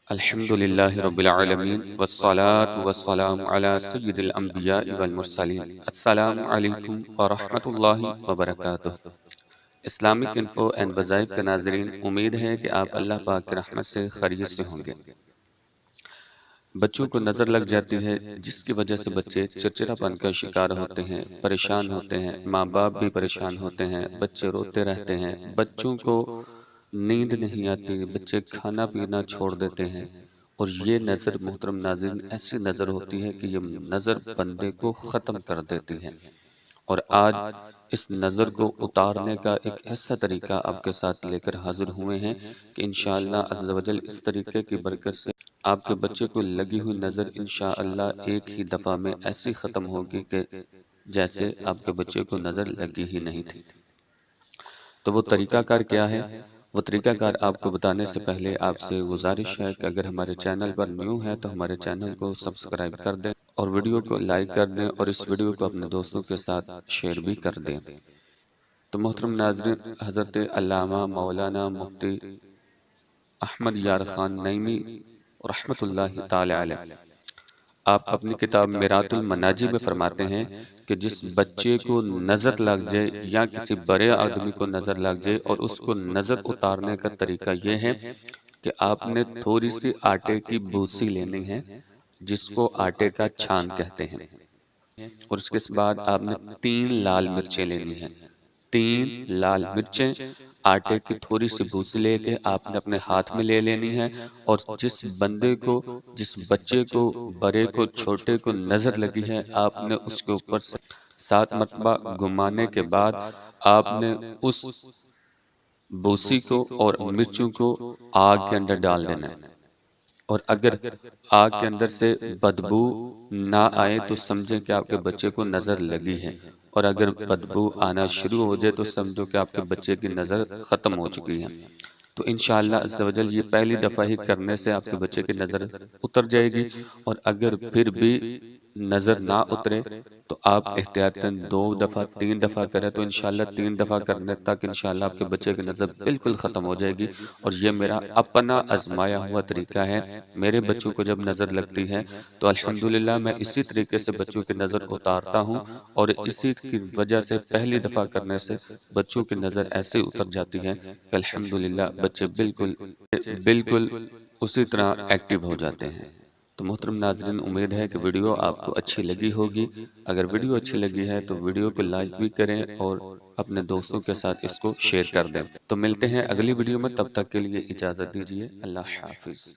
الحمد للہ رب العالمین والصلاة والسلام علی سید الانبیاء والمرسلین۔ السلام علیکم ورحمۃ اللہ وبرکاتہ۔ اسلامک انفو اینڈ وظائف کے ناظرین، امید ہے کہ آپ اللہ پاک کی رحمت سے خیریت سے ہوں گے۔ بچوں کو نظر لگ جاتی ہے جس کی وجہ سے بچے چڑچڑا پن کا شکار ہوتے ہیں، پریشان ہوتے ہیں، ماں باپ بھی پریشان ہوتے ہیں، بچے روتے رہتے ہیں، بچوں کو نیند نہیں آتی، بچے کھانا پینا چھوڑ دیتے ہیں۔ اور یہ نظر محترم ناظرین ایسی نظر ہوتی ہے کہ یہ نظر بندے کو ختم کر دیتی ہے۔ اور آج اس نظر کو اتارنے کا ایک ایسا طریقہ آپ کے ساتھ لے کر حاضر ہوئے ہیں کہ انشاءاللہ عز و جل اس طریقے کی برکت سے آپ کے بچے کو لگی ہوئی نظر انشاءاللہ ایک ہی دفعہ میں ایسی ختم ہوگی کہ جیسے آپ کے بچے کو نظر لگی ہی نہیں تھی۔ تو وہ طریقہ کار کیا ہے؟ وہ طریقہ کار آپ کو بتانے سے پہلے آپ سے گزارش ہے کہ اگر ہمارے چینل پر نیو ہے تو ہمارے چینل کو سبسکرائب کر دیں اور ویڈیو کو لائک کر دیں اور اس ویڈیو کو اپنے دوستوں کے ساتھ شیئر بھی کر دیں۔ تو محترم ناظرین، حضرت علامہ مولانا مفتی احمد یار خان نعیمی رحمت اللہ تعالی علیہ، آپ اپنی کتاب میرات المناجی میں فرماتے ہیں کہ جس بچے کو نظر لگ جائے یا کسی بڑے آدمی کو نظر لگ جائے اور اس کو نظر اتارنے کا طریقہ یہ ہے کہ آپ نے تھوڑی سی آٹے کی بوسی لینی ہے جس کو آٹے کا چھان کہتے ہیں، اور اس کے بعد آپ نے 3 لال مرچیں لینی ہیں۔ 3 لال مرچیں آٹے کی تھوڑی سی بوسی لے کے آپ نے اپنے ہاتھ میں لے لینی ہے، اور جس بندے کو، جس بچے کو، بڑے کو، چھوٹے کو نظر لگی ہے آپ نے اس کے اوپر سے 7 مرتبہ گھمانے کے بعد آپ نے اس بوسی کو اور مرچوں کو آگ کے اندر ڈال دینا ہے۔ اور اگر آگ کے اندر سے بدبو نہ آئے تو سمجھیں کہ آپ کے بچے کو نظر لگی ہے، اور اگر بدبو آنا شروع ہو جائے تو سمجھو کہ آپ کے بچے کی نظر ختم ہو چکی ہے۔ تو انشاءاللہ عز و جل یہ پہلی دفعہ ہی کرنے سے آپ کے بچے کی نظر اتر جائے گی، اور اگر پھر بھی نظر نہ اترے تو آپ احتیاطاً 2 دفعہ 3 دفعہ کریں، تو انشاءاللہ 3 دفعہ کرنے تک انشاءاللہ آپ کے بچے کی نظر بالکل ختم ہو جائے گی۔ اور یہ میرا اپنا آزمایا ہوا طریقہ ہے، میرے بچوں کو جب نظر لگتی ہے تو الحمدللہ میں اسی طریقے سے بچوں کی نظر اتارتا ہوں، اور اسی کی وجہ سے پہلی دفعہ کرنے سے بچوں کی نظر ایسے اتر جاتی ہے کہ الحمدللہ بچے بالکل اسی طرح ایکٹیو ہو جاتے ہیں۔ تو محترم ناظرین، امید ہے کہ ویڈیو آپ کو اچھی لگی ہوگی۔ اگر ویڈیو اچھی لگی ہے تو ویڈیو کو لائک بھی کریں اور اپنے دوستوں کے ساتھ اس کو شیئر کر دیں۔ تو ملتے ہیں اگلی ویڈیو میں، تب تک کے لیے اجازت دیجیے، اللہ حافظ۔